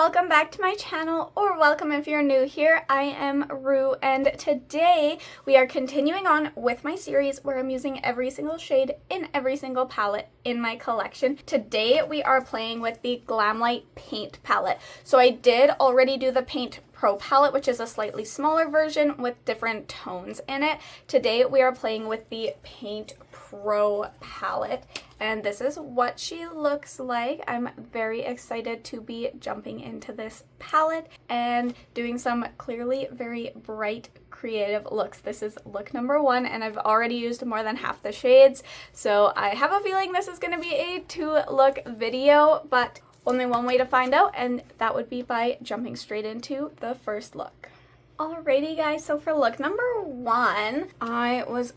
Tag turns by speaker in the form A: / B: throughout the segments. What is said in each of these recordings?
A: welcome back to my channel, or welcome if you're new here. I am Rue, and today we are continuing on with my series where I'm using every single shade in every single palette in my collection. Today we are playing with the Glamlite paint palette. So I did already do the Paint Pro palette, which is a slightly smaller version with different tones in it. Today we are playing with the Paint Pro palette, and this is what she looks like. I'm very excited to be jumping into this palette and doing some clearly very bright creative looks. This is look number 1, and I've already used more than half the shades, so I have a feeling this is going to be a 2-look video, but only one way to find out, and that would be by jumping straight into the first look. Alrighty guys, so for look number 1, I was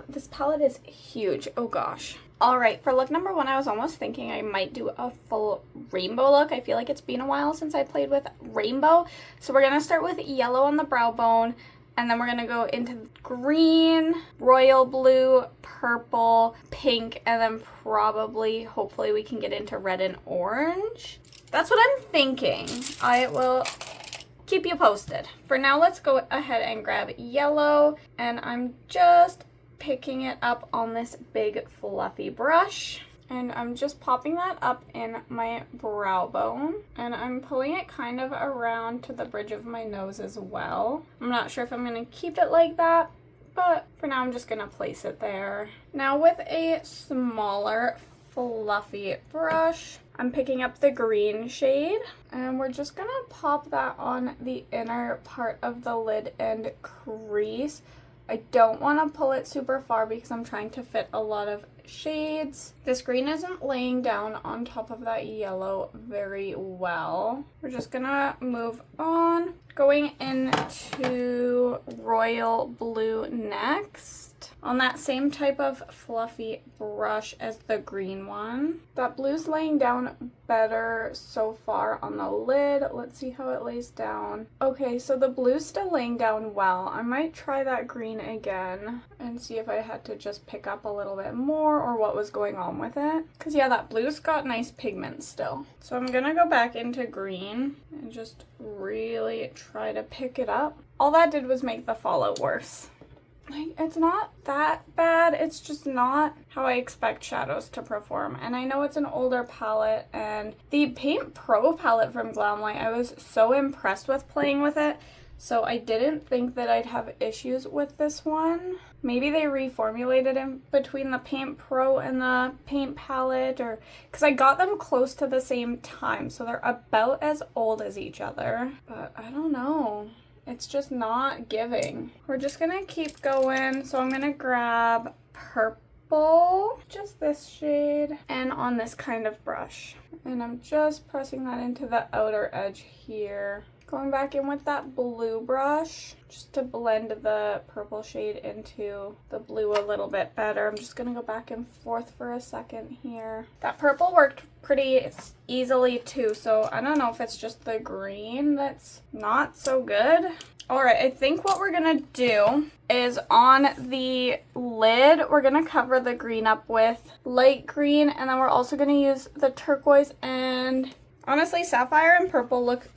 A: this palette is huge, oh gosh. Alright, for look number 1, I was almost thinking I might do a full rainbow look. I feel like it's been a while since I played with rainbow. So we're going to start with yellow on the brow bone, and then we're going to go into green, royal blue, purple, pink, and then probably, hopefully we can get into red and orange. That's what I'm thinking. I will keep you posted. For now, let's go ahead and grab yellow, and I'm just picking it up on this big fluffy brush, and I'm just popping that up in my brow bone, and I'm pulling it kind of around to the bridge of my nose as well. I'm not sure if I'm going to keep it like that, but for now I'm just going to place it there. Now with a smaller fluffy brush, I'm picking up the green shade, and we're just going to pop that on the inner part of the lid and crease. I don't want to pull it super far because I'm trying to fit a lot of shades. This green isn't laying down on top of that yellow very well. We're just gonna move on. Going into royal blue next. On that same type of fluffy brush as the green one. That blue's laying down better so far on the lid. Let's see how it lays down. Okay, so the blue's still laying down well. I might try that green again and see if I had to just pick up a little bit more or what was going on with it. Because yeah, that blue's got nice pigment still. So I'm gonna go back into green and just really try to pick it up. All that did was make the fallout worse. Like, it's not that bad, it's just not how I expect shadows to perform. And I know it's an older palette, and the Paint Pro palette from Glamlite, I was so impressed with playing with it, so I didn't think that I'd have issues with this one. Maybe they reformulated in between the Paint Pro and the Paint palette, or because I got them close to the same time, so they're about as old as each other, but I don't know. It's just not giving. We're just gonna keep going. So I'm gonna grab purple, just this shade, and on this kind of brush. And I'm just pressing that into the outer edge here. Going back in with that blue brush, just to blend the purple shade into the blue a little bit better. I'm just gonna go back and forth for a second here. That purple worked pretty easily too, so I don't know if it's just the green that's not so good. Alright, I think what we're gonna do is on the lid, we're gonna cover the green up with light green, and then we're also gonna use the turquoise, and honestly, sapphire and purple look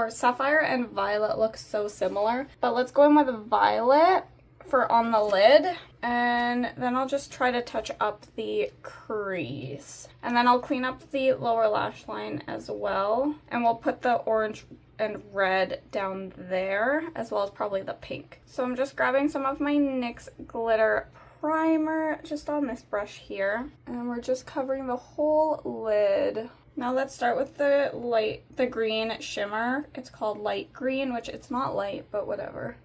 A: sapphire and violet look so similar, but let's go in with violet for on the lid, and then I'll just try to touch up the crease, and then I'll clean up the lower lash line as well, and we'll put the orange and red down there, as well as probably the pink. So I'm just grabbing some of my NYX glitter primer just on this brush here, and we're just covering the whole lid. Now let's start with the green shimmer. It's called light green, which it's not light, but whatever.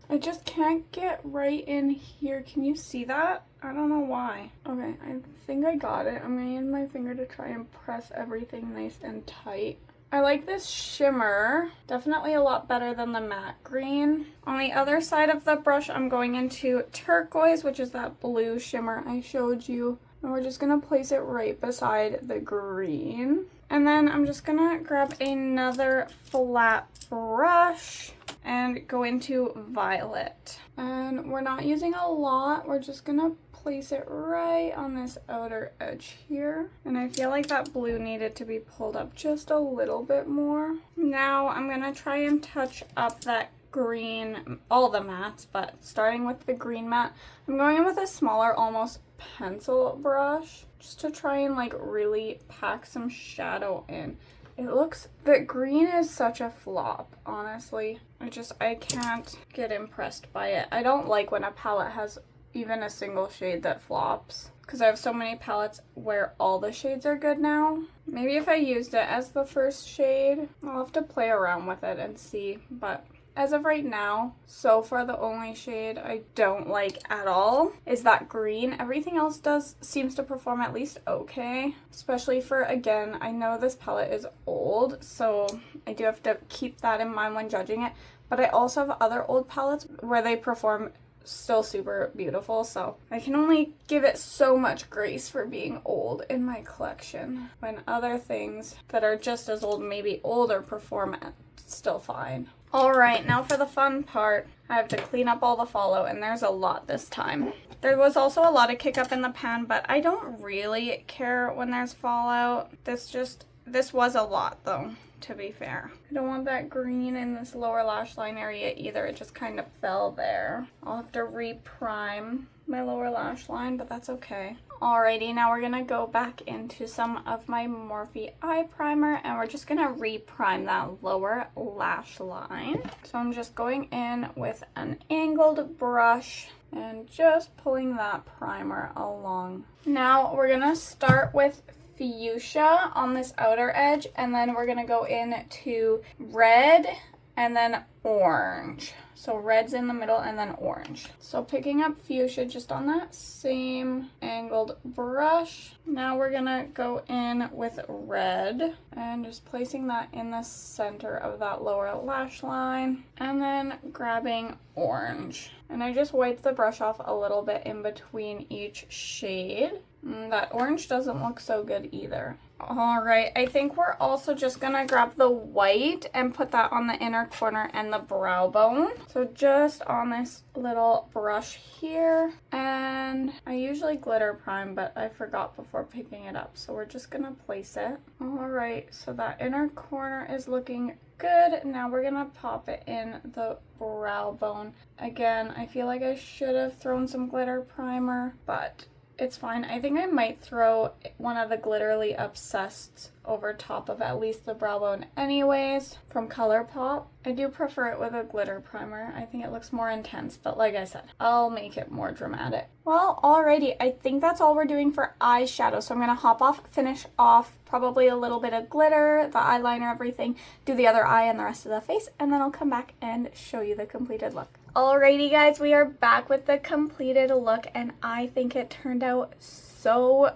A: I just can't get right in here. Can you see that? I don't know why. Okay, I think I got it. I'm gonna use my finger to try and press everything nice and tight. I like this shimmer. Definitely a lot better than the matte green. On the other side of the brush, I'm going into turquoise, which is that blue shimmer I showed you. And we're just gonna place it right beside the green. And then I'm just gonna grab another flat brush and go into violet. And we're not using a lot. We're just gonna place it right on this outer edge here. And I feel like that blue needed to be pulled up just a little bit more. Now I'm gonna try and touch up that green, all the mattes, but starting with the green matte, I'm going in with a smaller, almost pencil brush, just to try and like really pack some shadow in. The green is such a flop, honestly. I can't get impressed by it. I don't like when a palette has even a single shade that flops, because I have so many palettes where all the shades are good now. Maybe if I used it as the first shade, I'll have to play around with it and see, but as of right now, so far the only shade I don't like at all is that green. Everything else seems to perform at least okay, especially for, again, I know this palette is old, so I do have to keep that in mind when judging it, but I also have other old palettes where they perform still super beautiful, so I can only give it so much grace for being old in my collection, when other things that are just as old, maybe older, perform still fine. Alright, now for the fun part. I have to clean up all the fallout, and there's a lot this time. There was also a lot of kick up in the pan, but I don't really care when there's fallout. This was a lot though, to be fair. I don't want that green in this lower lash line area either. It just kind of fell there. I'll have to re-prime my lower lash line, but that's okay. Alrighty, now we're gonna go back into some of my Morphe eye primer, and we're just gonna re-prime that lower lash line. So I'm just going in with an angled brush and just pulling that primer along. Now we're gonna start with fuchsia on this outer edge, and then we're gonna go into red and then orange. So red's in the middle and then orange. So picking up fuchsia just on that same angled brush. Now we're gonna go in with red and just placing that in the center of that lower lash line, and then grabbing orange. And I just wiped the brush off a little bit in between each shade. That orange doesn't look so good either. Alright, I think we're also just gonna grab the white and put that on the inner corner and the brow bone. So just on this little brush here. And I usually glitter prime, but I forgot before picking it up. So we're just gonna place it. Alright, so that inner corner is looking good. Now we're gonna pop it in the brow bone. Again, I feel like I should have thrown some glitter primer, but it's fine. I think I might throw one of the Glitterly Obsessed over top of at least the brow bone anyways from ColourPop. I do prefer it with a glitter primer. I think it looks more intense, but like I said, I'll make it more dramatic. Well, alrighty, I think that's all we're doing for eyeshadow. So I'm gonna hop off, finish off probably a little bit of glitter, the eyeliner, everything, do the other eye and the rest of the face, and then I'll come back and show you the completed look. Alrighty guys, we are back with the completed look, and I think it turned out so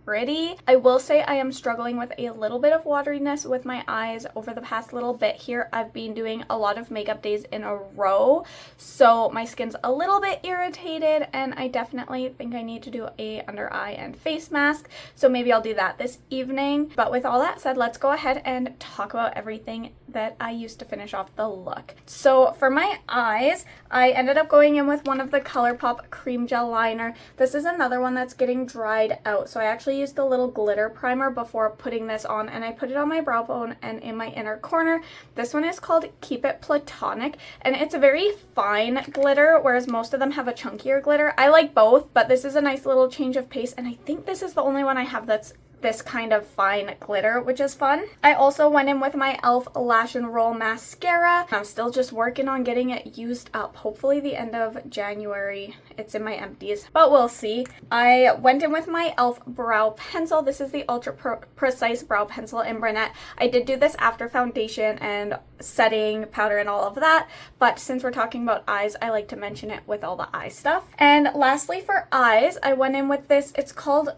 A: pretty. I will say I am struggling with a little bit of wateriness with my eyes over the past little bit here. I've been doing a lot of makeup days in a row, so my skin's a little bit irritated, and I definitely think I need to do a under eye and face mask, so maybe I'll do that this evening. But with all that said, let's go ahead and talk about everything that I used to finish off the look. So for my eyes, I ended up going in with one of the ColourPop cream gel liner. This is another one that's getting dried out, so I actually used the little glitter primer before putting this on, and I put it on my brow bone and in my inner corner. This one is called Keep It Platonic, and it's a very fine glitter, whereas most of them have a chunkier glitter. I like both, but this is a nice little change of pace, and I think this is the only one I have that's this kind of fine glitter, which is fun. I also went in with my e.l.f. Lash and Roll Mascara. I'm still just working on getting it used up. Hopefully the end of January. It's in my empties, but we'll see. I went in with my e.l.f. Brow Pencil. This is the Ultra Precise Brow Pencil in Brunette. I did do this after foundation and setting powder and all of that, but since we're talking about eyes, I like to mention it with all the eye stuff. And lastly for eyes, I went in with this. It's called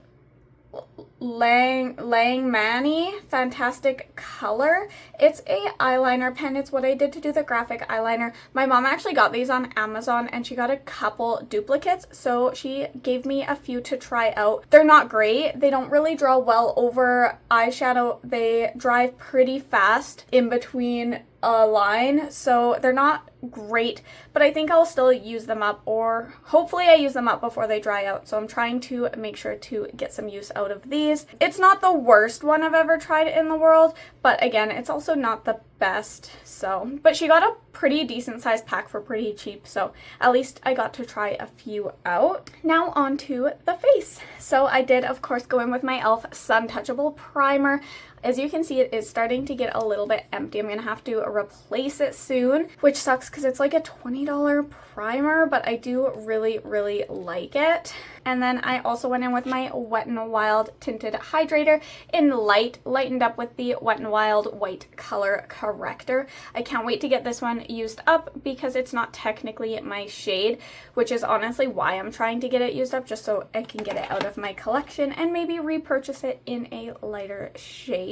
A: Lang Manny Fantastic Color. It's a eyeliner pen. It's what I did to do the graphic eyeliner. My mom actually got these on Amazon, and she got a couple duplicates, so she gave me a few to try out. They're not great. They don't really draw well over eyeshadow. They dry pretty fast in between a line, so they're not great, but I think I'll still use them up, or hopefully I use them up before they dry out. So I'm trying to make sure to get some use out of these. It's not the worst one I've ever tried in the world, but again, it's also not the best. So, but she got a pretty decent sized pack for pretty cheap, so at least I got to try a few out. Now on to the face. So I did of course go in with my e.l.f. Sun Touchable Primer. As you can see, it is starting to get a little bit empty. I'm gonna have to replace it soon, which sucks because it's like a $20 primer, but I do really like it. And then I also went in with my Wet n Wild Tinted Hydrator in light, lightened up with the Wet n Wild White Color Corrector. I can't wait to get this one used up because it's not technically my shade, which is honestly why I'm trying to get it used up, just so I can get it out of my collection and maybe repurchase it in a lighter shade.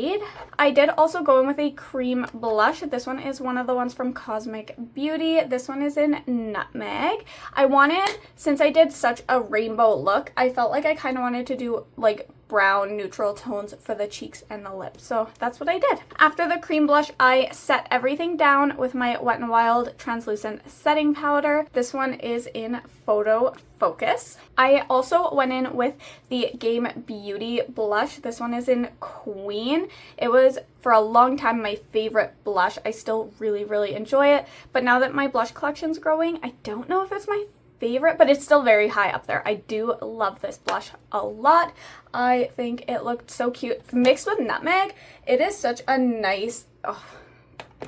A: I did also go in with a cream blush. This one is one of the ones from Cosmic Beauty. This one is in Nutmeg. I wanted, since I did such a rainbow look, I felt like I kind of wanted to do like brown neutral tones for the cheeks and the lips, so that's what I did. After the cream blush, I set everything down with my Wet n Wild translucent setting powder. This one is in Photo Focus. I also went in with the Game Beauty blush. This one is in Queen. It was for a long time my favorite blush. I still really enjoy it, but now that my blush collection's growing, I don't know if it's my favorite, but it's still very high up there. I do love this blush a lot. I think it looked so cute. Mixed with Nutmeg, it is such a nice,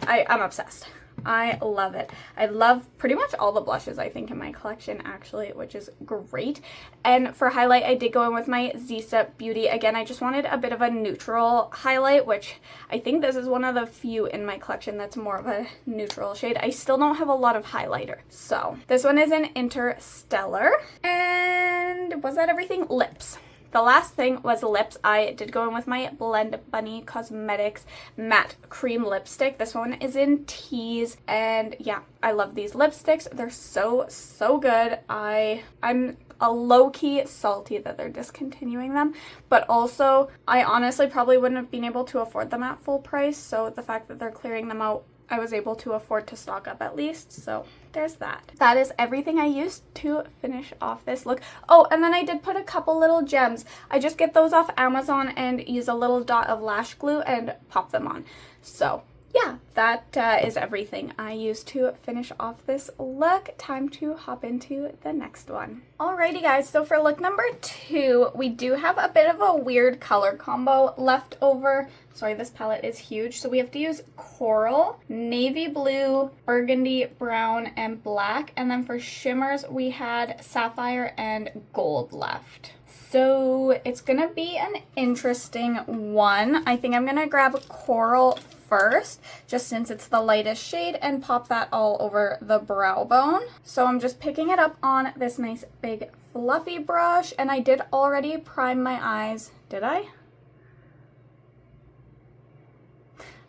A: I'm obsessed. I love it. I love pretty much all the blushes I think in my collection actually, which is great. And for highlight, I did go in with my Zisa Beauty. Again, I just wanted a bit of a neutral highlight, which I think this is one of the few in my collection that's more of a neutral shade. I still don't have a lot of highlighter. So this one is in Interstellar. And was that everything? Lips. The last thing was lips. I did go in with my Blend Bunny Cosmetics Matte Cream Lipstick. This one is in Tease, and yeah, I love these lipsticks. They're so good. I'm a low-key salty that they're discontinuing them, but also I honestly probably wouldn't have been able to afford them at full price, so the fact that they're clearing them out, I was able to afford to stock up at least, so there's that. That is everything I used to finish off this look. Oh, and then I did put a couple little gems. I just get those off Amazon and use a little dot of lash glue and pop them on. So yeah, that is everything I used to finish off this look. Time to hop into the next one. Alrighty guys, so for look number 2, we do have a bit of a weird color combo left over. Sorry, this palette is huge. So we have to use coral, navy blue, burgundy, brown, and black. And then for shimmers, we had sapphire and gold left. So it's gonna be an interesting one. I think I'm gonna grab coral first, just since it's the lightest shade, and pop that all over the brow bone. So I'm just picking it up on this nice big fluffy brush, and I did already prime my eyes. Did I?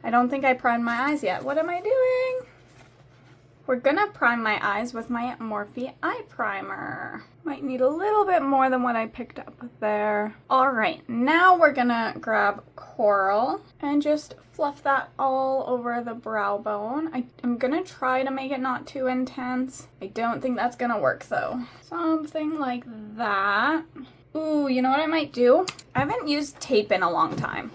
A: I don't think I primed my eyes yet. What am I doing? We're gonna prime my eyes with my Morphe Eye Primer. Might need a little bit more than what I picked up there. All right, now we're gonna grab coral and just fluff that all over the brow bone. I'm gonna try to make it not too intense. I don't think that's gonna work though. Something like that. Ooh, you know what I might do? I haven't used tape in a long time.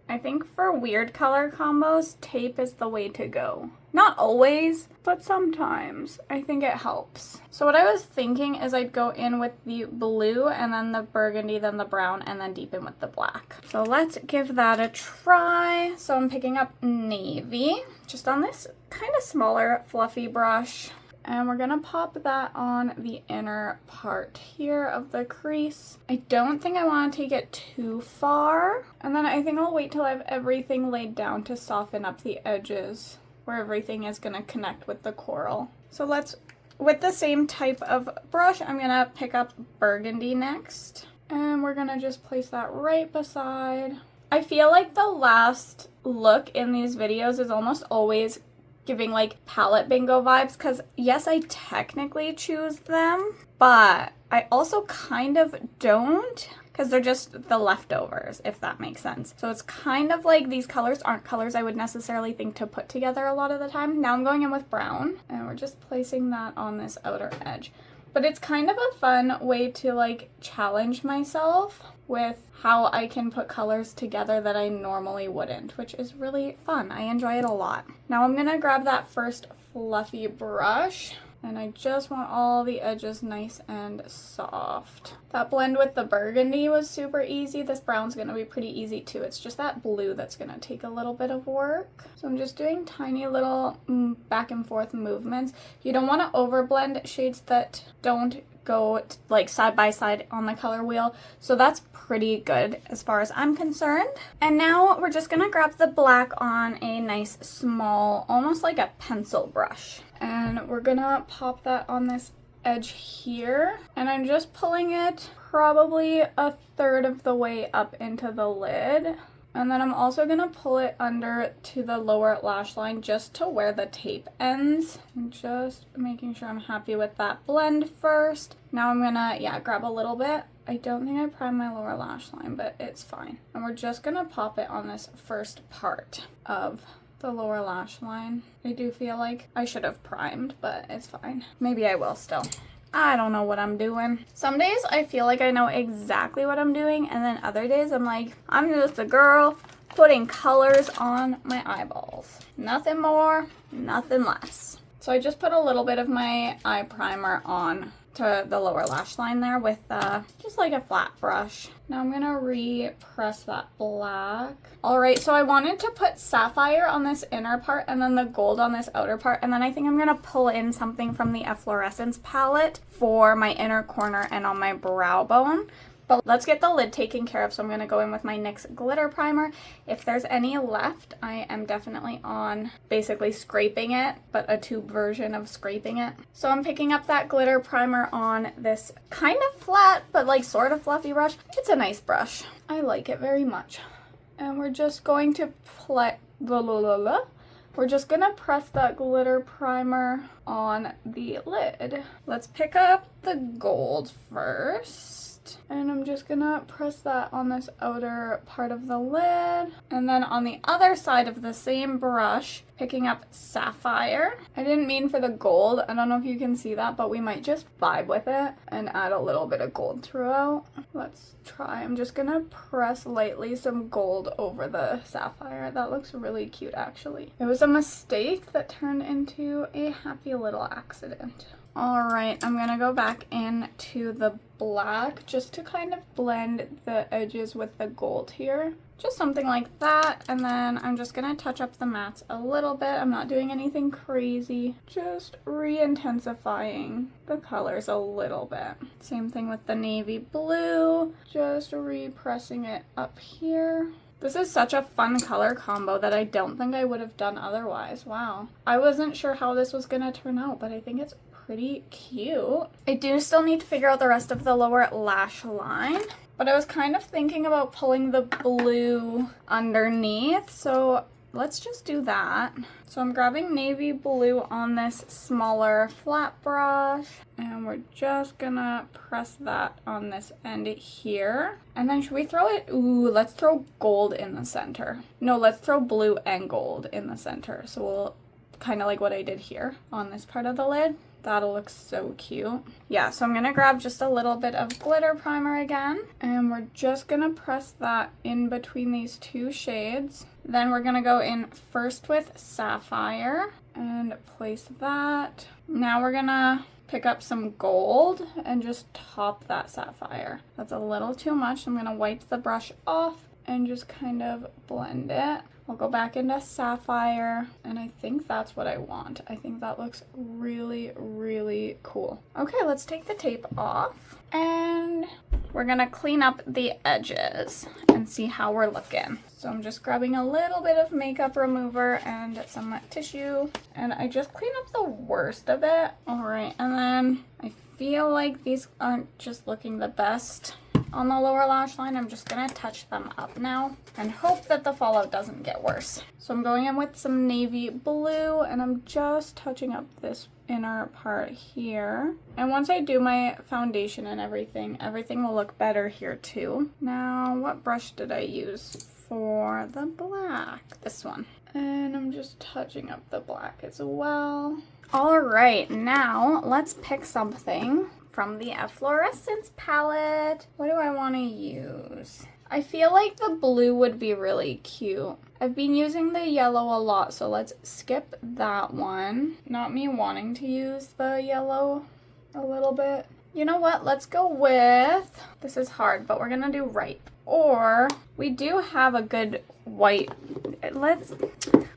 A: I think for weird color combos, tape is the way to go. Not always, but sometimes. I think it helps. So what I was thinking is I'd go in with the blue and then the burgundy, then the brown, and then deepen with the black. So let's give that a try. So I'm picking up navy, just on this kind of smaller fluffy brush. And we're gonna pop that on the inner part here of the crease. I don't think I want to take it too far. And then I think I'll wait till I have everything laid down to soften up the edges where everything is gonna connect with the coral. So let's, with the same type of brush, I'm gonna pick up burgundy next. And we're gonna just place that right beside. I feel like the last look in these videos is almost always giving like palette bingo vibes, because yes, I technically choose them, but I also kind of don't. because they're just the leftovers, if that makes sense. So it's kind of like these colors aren't colors I would necessarily think to put together a lot of the time. Now I'm going in with brown, and we're just placing that on this outer edge. But it's kind of a fun way to like challenge myself with how I can put colors together that I normally wouldn't, which is really fun. I enjoy it a lot. Now I'm gonna grab that first fluffy brush, and I just want all the edges nice and soft. That blend with the burgundy was super easy. This brown's gonna be pretty easy too. It's just that blue that's gonna take a little bit of work. So I'm just doing tiny little back and forth movements. You don't wanna overblend shades that don't go like side by side on the color wheel. So that's pretty good as far as I'm concerned. And now we're just gonna grab the black on a nice small, almost like a pencil brush. And we're gonna pop that on this edge here. And I'm just pulling it probably a third of the way up into the lid. And then I'm also gonna pull it under to the lower lash line just to where the tape ends. I'm just making sure I'm happy with that blend first. Now I'm gonna, grab a little bit. I don't think I primed my lower lash line, but it's fine. And we're just gonna pop it on this first part of the lower lash line. I do feel like I should have primed, but it's fine. Maybe I will still. I don't know what I'm doing. Some days I feel like I know exactly what I'm doing, and then other days I'm like, I'm just a girl putting colors on my eyeballs. Nothing more, nothing less. So I just put a little bit of my eye primer on to the lower lash line there with just like a flat brush. Now I'm gonna re-press that black. All right, so I wanted to put sapphire on this inner part and then the gold on this outer part, and then I think I'm gonna pull in something from the Efflorescence palette for my inner corner and on my brow bone. But let's get the lid taken care of, so I'm going to go in with my NYX glitter primer. If there's any left, I am definitely on basically scraping it, but a tube version of scraping it. So I'm picking up that glitter primer on this kind of flat, but like sort of fluffy brush. It's a nice brush. I like it very much. And we're just going to We're just gonna press that glitter primer on the lid. Let's pick up the gold first. And I'm just gonna press that on this outer part of the lid. And then on the other side of the same brush, picking up sapphire. I didn't mean for the gold. I don't know if you can see that, but we might just vibe with it and add a little bit of gold throughout. Let's try. I'm just gonna press lightly some gold over the sapphire. That looks really cute, actually. It was a mistake that turned into a happy little accident. All right, I'm gonna go back into the black just to kind of blend the edges with the gold here. Just something like that, and then I'm just gonna touch up the mattes a little bit. I'm not doing anything crazy, just re-intensifying the colors a little bit. Same thing with the navy blue, just re-pressing it up here. This is such a fun color combo that I don't think I would have done otherwise. Wow. I wasn't sure how this was gonna turn out, but I think it's pretty cute. I do still need to figure out the rest of the lower lash line, but I was kind of thinking about pulling the blue underneath, so let's just do that. So I'm grabbing navy blue on this smaller flat brush, and we're just gonna press that on this end here. And then should we throw it? Ooh, let's throw gold in the center. No, let's throw blue and gold in the center. So we'll kind of like what I did here on this part of the lid. That'll look so cute. Yeah, so I'm gonna grab just a little bit of glitter primer again, and we're just gonna press that in between these two shades. Then we're gonna go in first with sapphire and place that. Now we're gonna pick up some gold and just top that sapphire. That's a little too much, so I'm gonna wipe the brush off and just kind of blend it. I'll go back into sapphire, and I think that's what I want. I think that looks really, really cool. Okay, let's take the tape off, and we're gonna clean up the edges and see how we're looking. So I'm just grabbing a little bit of makeup remover and some tissue, and I just clean up the worst of it. All right, and then I feel like these aren't just looking the best on the lower lash line. I'm just gonna touch them up now and hope that the fallout doesn't get worse. So I'm going in with some navy blue and I'm just touching up this inner part here. And once I do my foundation and everything will look better here too. Now, what brush did I use for the black? This one. And I'm just touching up the black as well. All right, now let's pick something from the Efflorescence palette. What do I want to use? I feel like the blue would be really cute. I've been using the yellow a lot, so let's skip that one. Not me wanting to use the yellow a little bit. You know what? Let's go with, this is hard, but we're gonna do Ripe. Or we do have a good white.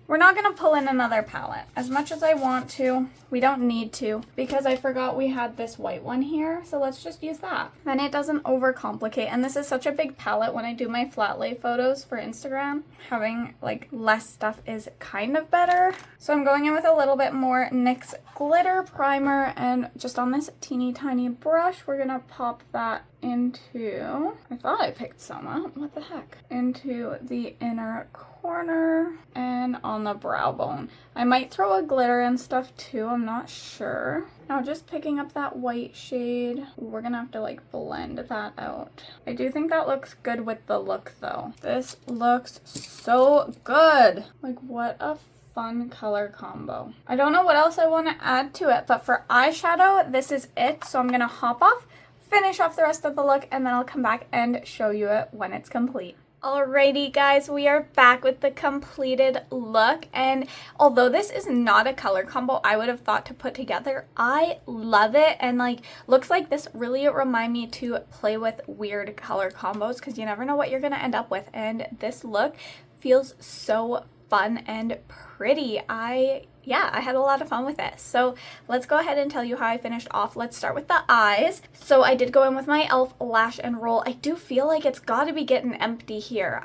A: We're not gonna pull in another palette. As much as I want to, we don't need to because I forgot we had this white one here. So let's just use that. Then it doesn't overcomplicate. And this is such a big palette when I do my flat lay photos for Instagram. Having like less stuff is kind of better. So I'm going in with a little bit more NYX glitter primer and just on this teeny tiny brush, we're gonna pop that into, I thought I picked some up, what the heck, into the inner corner and on the brow bone. I might throw a glitter and stuff too, I'm not sure. Now just picking up that white shade, we're gonna have to like blend that out. I do think that looks good with the look though. This looks so good. Like what a fun color combo. I don't know what else I want to add to it, but for eyeshadow, this is it. So I'm gonna hop off, finish off the rest of the look, and then I'll come back and show you it when it's complete. Alrighty guys, we are back with the completed look, and although this is not a color combo I would have thought to put together, I love it. And like looks like this really remind me to play with weird color combos because you never know what you're gonna end up with, and this look feels so fun and pretty. I had a lot of fun with it. So let's go ahead and tell you how I finished off. Let's start with the eyes. So I did go in with my e.l.f. Lash and Roll. I do feel like it's got to be getting empty here.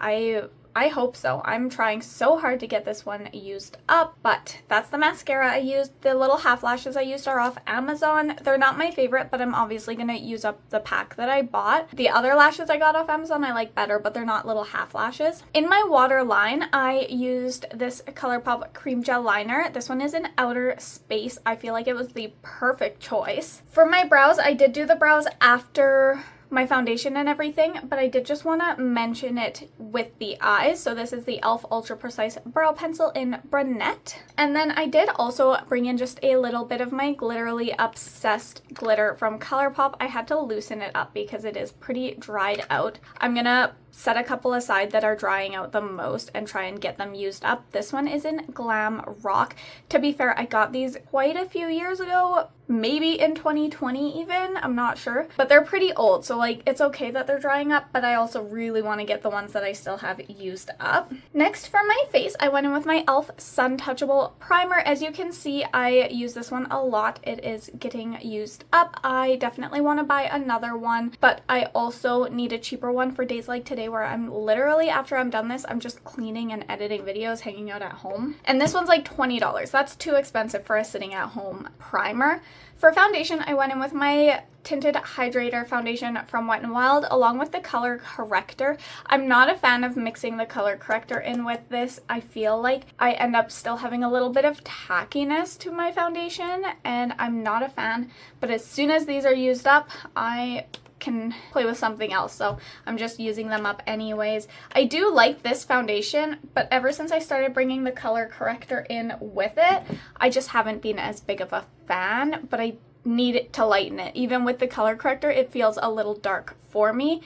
A: I hope so. I'm trying so hard to get this one used up, but that's the mascara I used. The little half lashes I used are off Amazon. They're not my favorite, but I'm obviously going to use up the pack that I bought. The other lashes I got off Amazon I like better, but they're not little half lashes. In my waterline, I used this ColourPop Cream Gel Liner. This one is in Outer Space. I feel like it was the perfect choice. For my brows, I did do the brows after my foundation and everything, but I did just want to mention it with the eyes. So this is the e.l.f. Ultra Precise Brow Pencil in Brunette. And then I did also bring in just a little bit of my Glitterly Obsessed glitter from ColourPop. I had to loosen it up because it is pretty dried out. I'm gonna set a couple aside that are drying out the most and try and get them used up. This one is in Glam Rock. To be fair, I got these quite a few years ago, maybe in 2020 even, I'm not sure, but they're pretty old, so like it's okay that they're drying up, but I also really want to get the ones that I still have used up. Next, for my face, I went in with my e.l.f. Sun Touchable Primer. As you can see, I use this one a lot. It is getting used up. I definitely want to buy another one, but I also need a cheaper one for days like today where I'm literally, after I'm done this, I'm just cleaning and editing videos, hanging out at home. And this one's like $20. That's too expensive for a sitting at home primer. For foundation, I went in with my Tinted Hydrator foundation from Wet n Wild along with the color corrector. I'm not a fan of mixing the color corrector in with this. I feel like I end up still having a little bit of tackiness to my foundation and I'm not a fan, but as soon as these are used up, I can play with something else, so I'm just using them up anyways. I do like this foundation, but ever since I started bringing the color corrector in with it, I just haven't been as big of a fan, but I need it to lighten it. Even with the color corrector, it feels a little dark for me.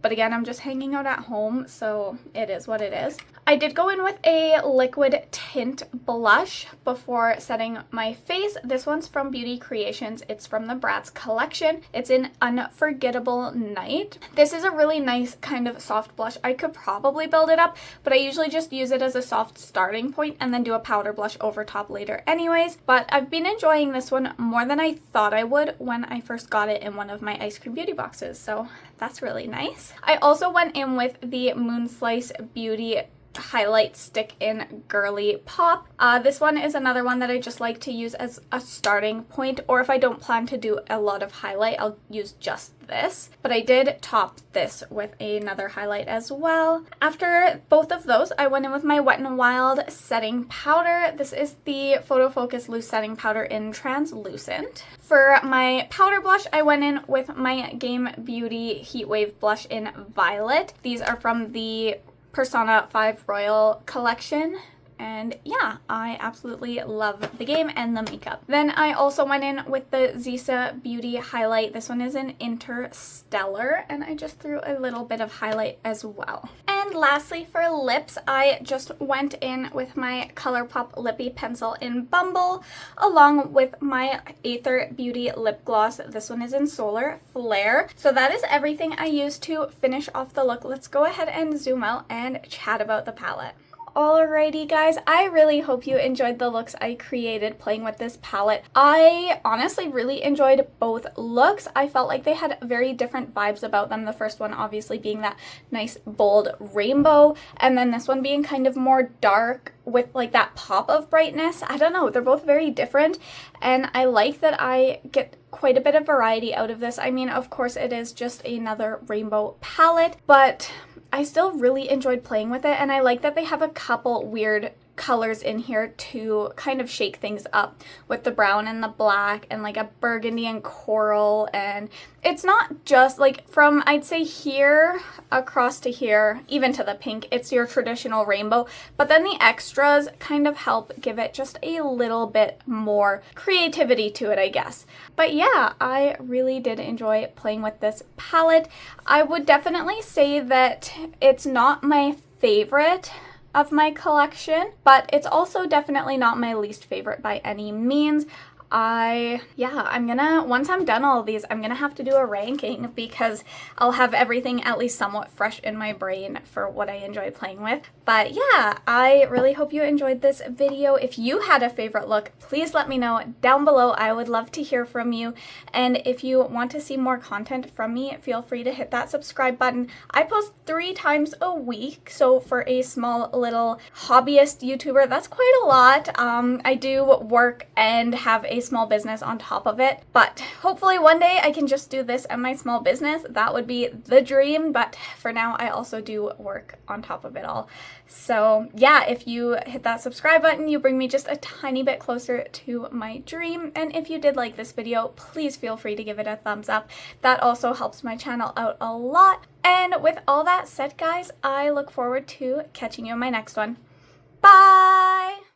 A: But again, I'm just hanging out at home, so it is what it is. I did go in with a liquid tint blush before setting my face. This one's from Beauty Creations. It's from the Bratz collection. It's in Unforgettable Night. This is a really nice kind of soft blush. I could probably build it up, but I usually just use it as a soft starting point and then do a powder blush over top later anyways. But I've been enjoying this one more than I thought I would when I first got it in one of my Eyescream Beauty boxes, so that's really nice. I also went in with the Moon Slice Beauty highlight stick in Girly Pop. This one is another one that I just like to use as a starting point, or if I don't plan to do a lot of highlight, I'll use just this. But I did top this with another highlight as well. After both of those, I went in with my Wet n Wild setting powder. This is the Photo Focus Loose Setting Powder in Translucent. For my powder blush, I went in with my Game Beauty Heat Wave blush in Violet. These are from the Persona 5 Royal collection. And yeah, I absolutely love the game and the makeup. Then I also went in with the Zisa Beauty highlight. This one is in Interstellar, and I just threw a little bit of highlight as well. And lastly, for lips, I just went in with my ColourPop Lippy Pencil in Bumble, along with my Aether Beauty lip gloss. This one is in Solar Flare. So that is everything I used to finish off the look. Let's go ahead and zoom out and chat about the palette. Alrighty guys, I really hope you enjoyed the looks I created playing with this palette. I honestly really enjoyed both looks. I felt like they had very different vibes about them. The first one obviously being that nice bold rainbow, and then this one being kind of more dark with like that pop of brightness. I don't know, they're both very different, and I like that I get quite a bit of variety out of this. I mean, of course it is just another rainbow palette, but I still really enjoyed playing with it, and I like that they have a couple weird colors in here to kind of shake things up with the brown and the black and like a burgundy and coral. And it's not just like from, I'd say, here across to here, even to the pink, it's your traditional rainbow, but then the extras kind of help give it just a little bit more creativity to it, I guess. But yeah, I really did enjoy playing with this palette. I would definitely say that it's not my favorite of my collection, but it's also definitely not my least favorite by any means. I'm gonna, once I'm done all of these, I'm gonna have to do a ranking because I'll have everything at least somewhat fresh in my brain for what I enjoy playing with. But yeah, I really hope you enjoyed this video. If you had a favorite look, please let me know down below. I would love to hear from you. And if you want to see more content from me, feel free to hit that subscribe button. I post 3 times a week, so for a small little hobbyist YouTuber, that's quite a lot. I do work and have a small business on top of it, but hopefully one day I can just do this and my small business. That would be the dream, but for now I also do work on top of it all. So yeah, if you hit that subscribe button, you bring me just a tiny bit closer to my dream. And if you did like this video, please feel free to give it a thumbs up. That also helps my channel out a lot. And with all that said, guys, I look forward to catching you in my next one. Bye!